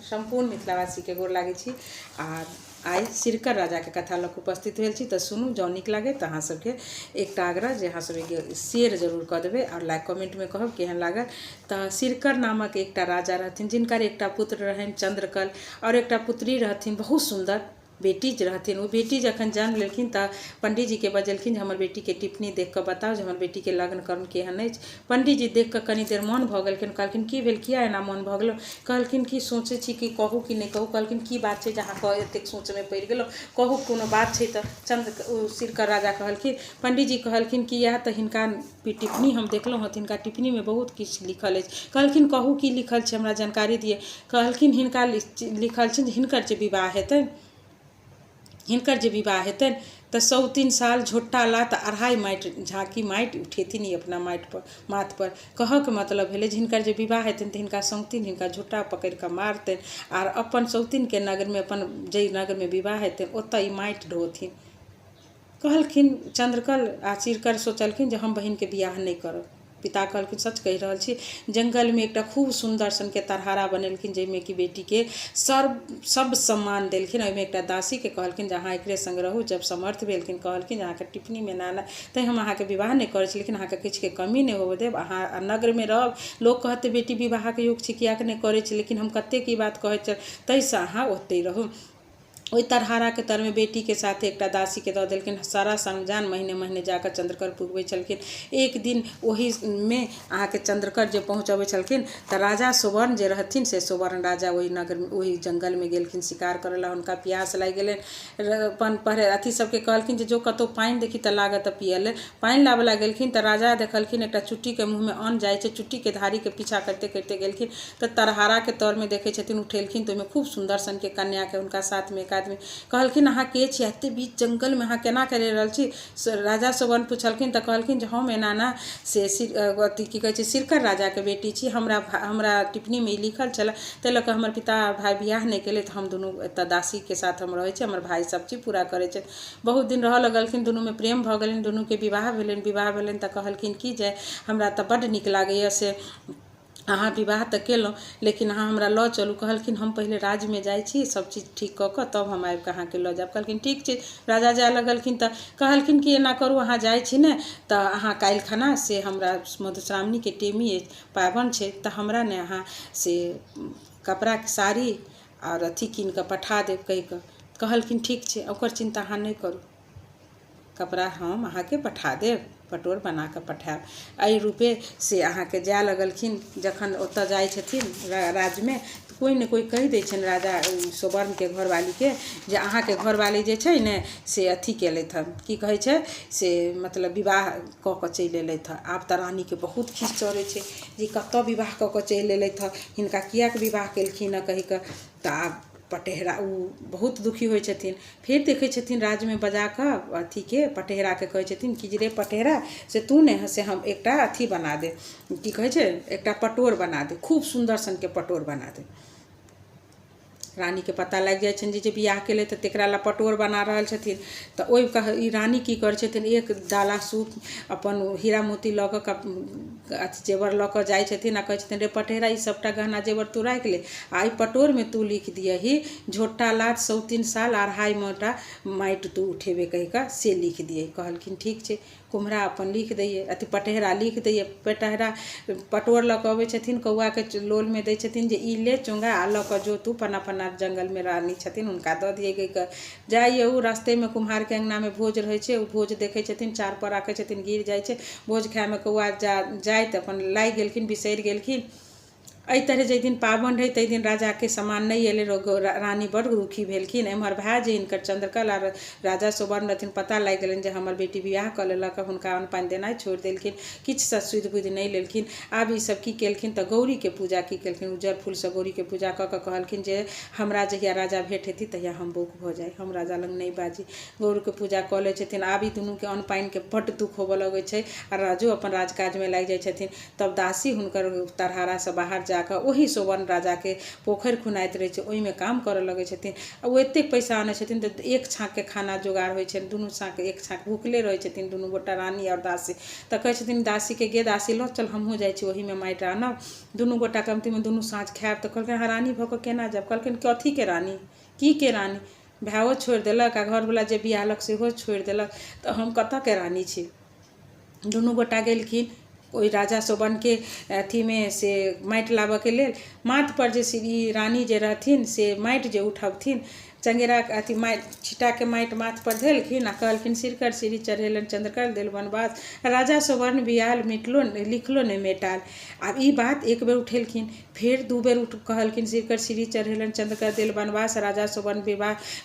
संपूर्ण मिथिलावासी के गोर लागे छी। आर आई सिरकर राजा के कथा लग उपस्थित भेल छी, तो सुनू जँ नीक लागे तो अहाँ सबके एक आग्रह जे अहाँ सब शेयर जरूर कऽ देबै और लाइक कमेंट में कहब केहन लागल। तो सिरकर नामक एकटा राजा रहथिन जिनकर एकटा पुत्र रहनि चंद्रकल और एकटा पुत्री रहथिन बहुत सुंदर बेटी रहथिन। वो बेटी जखन जन्म लेलखिन तो पंडित जी के बजेलखिन जे हमर बेटी के टिप्पणी देख कऽ बताओ जे हमर बेटी के लग्न कर्म केहन अछि। पंडित जी देख कऽ कनी देर मौन भऽ गेलखिन, कहलखिन की भेल, किया एना मौन भऽ गेलौ। कहलखिन कि सोचै छी कि कहू कि नहीं कहू। कहलखिन की बात छै जे अहाँ एतेक सोच में पड़ि गेलहुँ, कहू कोनो बात छै। तऽ सिरकर राजा कहलखिन, पंडित जी कहलखिन कि इएह तऽ हिनका टिप्पणी हम देखलहुँ हँ, हिनका टिप्पणी में बहुत किछु लिखल अछि। कहलखिन कहू की लिखल छै, हमरा जानकारी दिअ। कहलखिन हिनका लिखल छै जे हिनकर जे विवाह हेतनि, हिनकर जे विवाह हेतनि तऽ 103 साल झोट्टा लात 2.5 माटि झाँकी माटि उठेथिन ई अपना माटि पर माथ पर। कहऽके मतलब भेलै जे हिनकर जे विवाह हेतनि तऽ हिनका सौतीन हिनका झोट्टा पकड़ि कऽ मारतनि आर अपन सौतीन के नगर में, अपन जई नगर में विवाह हेतनि ओतऽ ई माटि ढोथिन। कहलखिन चंद्रकल आ सिरकर सोचलखिन जे हम बहिन के बियाह नहीं करब। पिता कहलखिन सच कहि रहल छी। जंगल में एकटा खूब सुंदर सन के तरहारा बनेलखिन जाहिमे कि बेटी के सब सम्मान देलखिन। ओहिमे एकटा दासी के कहलखिन जे अहाँ एकरे संग रहू। जब समर्थ भेलखिन कहलखिन जे अहाँके टिप्पणी में ना तैं हम अहाँके विवाह नहीं करै छी, लेकिन अहाँके किछु के कमी नहीं होबऽ देब। अहाँ नगर में रहब, लोक कहते बेटी विवाह के योग छै कियाक नहीं करै छी, लेकिन हम कतेक ई बात कहै छी ताहिसँ अहाँ ओतहि रहू। ओहि तरहारा के तर में बेटी के साथ एकटा दासी के दऽ देलखिन। सारा सरंजाम महीने महीने जाकर चंद्रकर पुगबै छलखिन। एक दिन ओही में अहाँके चंद्रकर जे पहुँचबै छलखिन तऽ राजा सुवर्ण जे रहथिन से सुवर्ण राजा ओहि नगर में ओहि जंगल में गेलखिन शिकार करऽ ला। हुनका प्यास लागि गेलनि। अपन पहरे अथी सबके कहलखिन जे जो कतौ पानि देखी तऽ लागत पिए ले। पानि लाबऽ ला गेलखिन तऽ राजा देखलखिन एकटा चुट्टी के मुँह में अन्न जाइ छै। चुट्टी के धारी के पीछा करते करते गेलखिन तऽ तरहारा के तर में देखे छथिन, उठेलखिन तऽ ओहिमे खूब सुंदर सन के कन्या के हुनका साथ में एक आदमी कहलखिन अहाँ के छी, एते बीच जंगल में अहाँ केना कर रहल छी। राजा सुवर्ण पूछलखिन तऽ कहलखिन जे हम एना ना से अथी की कहै छै सिरकर राजा के बेटी छी। हमरा टिप्पणी में लिखल छल, ताहि लऽ कऽ हमर पिता भाई बियाह नहीं केले तऽ हम दुनू एतऽ दासी के साथ हम रहै छी। हमर भाई सब चीज पूरा करै छै। बहुत दिन रहऽ लगलखिन, दुनू में प्रेम भऽ गेलनि, दुनू के विवाह भेलनि तऽ कहलखिन कि जे हमरा तऽ बड्ड नीक लागैए से अहाँ विवाह तऽ केलहुँ, लेकिन अहाँ हमरा लऽ चलू। कहलखिन हम पहले राज में जाइ छी, सब चीज ठीक कऽ कऽ तब हम आबि कऽ अहाँके लऽ जायब। कहलखिन ठीक छै। राजा जाय लगलखिन तऽ कहलखिन कि एना करू अहाँ जाइ छी ने तऽ अहाँ काल्हि खना से हमरा मधुश्रावणी के टेमी अछि, पाबनि छै, तऽ हमरा ने अहाँ से कपड़ा साड़ी और अथी कीन कऽ पठा देब कहि कऽ। कहलखिन ठीक छै, ओकर चिंता अहाँ नहीं करू, कपड़ा हम अहाँके पठा देब, पटोर बना कऽ पठायब। एहि रूपे से अहाँके जाय लगलखिन। जखन ओतऽ जाइ छथिन राज में तऽ कोई ने कोई कहि दै छनि राजा सुवर्ण के घरवाली के जे अहाँके घरवाली जे छै ने से अथी केलथि हँ, की कहै छै से मतलब विवाह कऽ कऽ चलि एलथि हँ। आब तऽ रानी के बहुत खीस चढ़ै छै जे कतऽ विवाह कऽ कऽ चलि एलथि हँ, हिनका कियाक विवाह केलखिन हँ कहि कऽ। तऽ आब पटेहरा बहुत दुखी होइ छथिन। फिर देखै छथिन राज में बजा कऽ अथी के पटेहरा के कहै छथिन कि जे रे पटेहरा से तू ने से हम एकटा अथी बना दे, की कहै छै एकटा पटोर बना दे, खूब सुंदर सन के पटोर बना दे। रानी के पता लागि जाइ छनि जे बियाह केले तऽ तेकरा ला पटोर बना रहल छथिन। तऽ ओहि रानी की करै छथिन, एक डाला सूप अपन हीरा मोती लऽ कऽ अथी जेवर लऽ कऽ जाइ छथिन आ कहै छथिन रे पटेहरा ई सबटा गहना जेवर तू राखि ले आ ई पटोर में तू लिख दियही झोट्टा लात 103 साल 2.5 मोटा माटि तू उठेबे कहि कऽ से लिख दियही। कहलखिन ठीक छै। कुम्हरा अपन लिख दैये, अथी पटेहरा लिख दैये। पटेहरा पटोर लऽ कऽ अबै छथिन, कौआ के लोल में दै छथिन जे ई ले चोंगा आ लऽ कऽ जो तू पन्ना पन्ना जंगल में रानी छथिन हुनका दऽ दियै कहि कऽ। जाइए उ रास्ते में कुम्हार के अंगना में भोज रहै छै, उ भोज देखै छथिन, चार पर राखै छथिन, गिर जाइ छै। भोज खाय में कौआ जाइत अपन लागि गेलखिन, बिसरि गेलखिन। एहि तरह जाहि दिन पाबनि रहै ताहि दिन राजा के सामान नहीं एले। रानी बड़ दुखी भेलखिन। एम्हर भाई जे हिनकर चंद्रकल आर राजा सुवर्ण रहथिन पता लागि गेलनि जे हमर बेटी बियाह कऽ लेलक, हुनका अन्न पानि देनाइ छोड़ि देलखिन, किछु से सुधि बुधि नहीं लेलखिन। आब ई सब की केलखिन तऽ गौरी के पूजा की केलखिन, उज्जर फूल से गौरी के पूजा कऽ कऽ कहलखिन जे हमरा जहिया राजा भेंट हेती तहिया हम बौक भऽ जाय, हम राजा लग नहीं बाजी। गौरी के पूजा कऽ लै छथिन। आब ई दुनू के अन्न पानि के बड्ड दुख होबऽ लगै छै आ राजो अपन राजकाज में लागि जाइ छथिन। तब दासी हुनकर तरहारा से बाहर जा जाकर वही सोबन राजा के पोखरि खुनाइत रहे छै, ओहिमे काम करऽ लगे छथिन। ओ एतेक पैसा आनै छथिन तऽ एक छाँक के खाना जोगाड़ होइ छै, दुनू छाँक एक छाँक भूखले रहै छथिन दुनू गोटा, रानी और दासी। तऽ कहै छथिन दासी के, गे दासी लो चल हमहूँ जाइ छी ओहिमे माटि आनब, दुनू गोटा कमतीमे दुनू साँझ खायब। तऽ कहलखिन अहाँ रानी भऽ कऽ केना जायब? कहलखिन कथी के रानी, की के रानी? भायो छोड़ि देलक आ घरवला जे बियाहलक सेहो छोड़ि देलक, तऽ हम कतऽ के रानी छी? दुनू गोटा गेलखिन ओहि राजा सोबन के अथी में से माटि लाबऽ के लेल। माथ पर जे ई रानी जे रहथिन से माटि जे उठबथिन, चंगेरा अथी माटि छिटा के माटि माथ पर धेलखिन आ कहलखिन सिरकर सिरी चढ़ेलन चंद्रकर देल बनवास, राजा सोबन बियाल मिटलो लिखलो नहीं मेटाल। आब ई बात एक बेर उठेलखिन, फेर दू बेर कहलखिन सिरकर सिरी चढ़ेलन चंद्रकर देल बनवास, राजा सोबन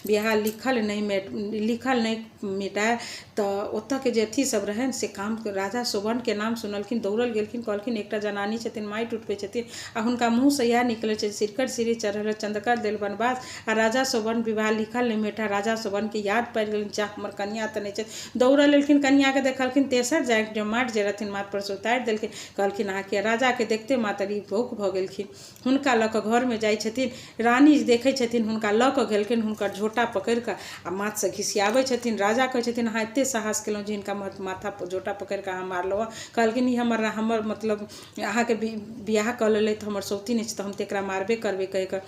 बियाह लिखल नहीं मिटाए। तऽ ओतऽ के जे अथी सब रहन से काम राजा सोबन के नाम सुनलखिन, दौड़ल गेलखिन, कहलखिन एकटा जनानी छथिन माटि उठबै छथिन आ हुनका मुँह से इएह निकलै छै सिरकर सिरी चढ़ेलन चंद्रकर देल बनवास आ राजा सोबन विवाह लिखल नहीं मेटा। राजा सोबन के याद पड़ि गेलनि, जा हमर कन्या तऽ नहीं छै। दौड़ल एलखिन, कन्या के देखलखिन, तेसर जाके जो माटि जे रहथिन माथ पर से उतारि देलखिन। कहलखिन अहाँ के? राजा के देखते मातरी भौक भऽ गेलखिन, हुनका लऽ कऽ घर में जाइ छथिन। रानी देखै छथिन, हुनका लऽ कऽ गेलखिन, हुनकर झोटा पकड़ि कऽ आ माथ से घिसियाबै छथिन। राजा कहै छथिन अहाँ एते साहस केलहुँ जे हिनका माथा पर झोटा पकड़ि कऽ अहाँ मारलहुँ? कहलखिन ई हमर मतलब अहाँके बियाह कऽ लेलथि हमर सौतीन अछि तऽ हम तऽ एकरा मारबे करबै कहि कऽ।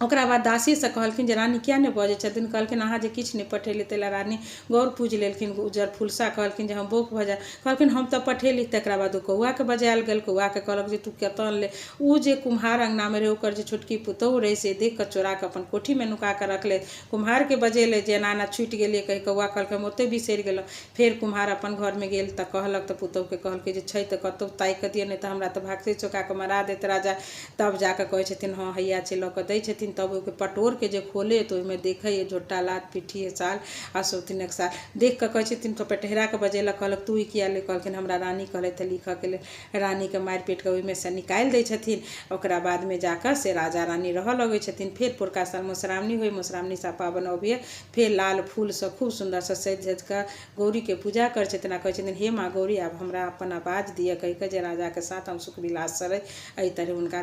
ओकरा बाद दासी से कहलखिन जे रानी किया नहीं बजै छथिन? कहलखिन अहाँ जे किछु नहीं पठेली ताहि रानी गौर पूज लेलखिन उजर फुलसा। कहलखिन जे हम बौक भऽ जाए। कहलखिन हम तऽ पठेली। तकरा बाद ओ कौआ के बजायल गेल, कौआ के कहलक जे तू कतऽ अनले? उ जे कुम्हार अंगना में रहे ओकर जे छोटकी पुतोहु रहे से देख कऽ चोरा कऽ अपन कोठी में नुका कऽ रखले। कुम्हार के बजेले जे एना एना छुटि गेलियै कहि, कौआ कहलकै हम ओते बिसरि गेलहुँ। फेर कुम्हार अपन घर में गेल तऽ कहलक तऽ पुतोहु के कहलकै जे छै तऽ कतौ ताकि कऽ दिअ, नहीं तऽ हमरा तऽ भागते चौका कऽ मरा देत राजा। तब जाकऽ कहै छथिन हाँ हैया छै, लऽ कऽ दै छथिन। तब ओके पटोर के जे खोले तो ओहिमे देखै झोटा लात पिठी साल आ सौतीनक साल देख कऽ कहै छथिन तो पटेहरा के बजेलक, कहलक तू ई किया ले? कहलखिन हमरा रानी कहलथि लिखऽ के लेल। रानी के मारि पीट कऽ ओहिमे से निकालि दै छथिन। ओकरा बाद में जाकऽ से राजा रानी रहऽ लगै छथिन। फेर पोरका साल मधुश्रावणी होय, मधुश्रावणी सा पाबन अबैए। फेर लाल फूल से खूब सुंदर से सजि धजि कऽ गौरी के पूजा करै छथिन आ कहै छथिन हे माँ गौरी आब हमरा अपन आवाज दिअ कहि कऽ जे राजा के साथ हम सुख विलास से रही। एहि तरह हुनका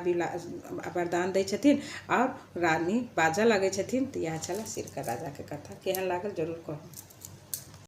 वरदान दै छथिन और रानी बाजऽ लगै छथिन। तऽ इएह छलै सिरकर राजा के कथा। केहन लागल जरूर कहू।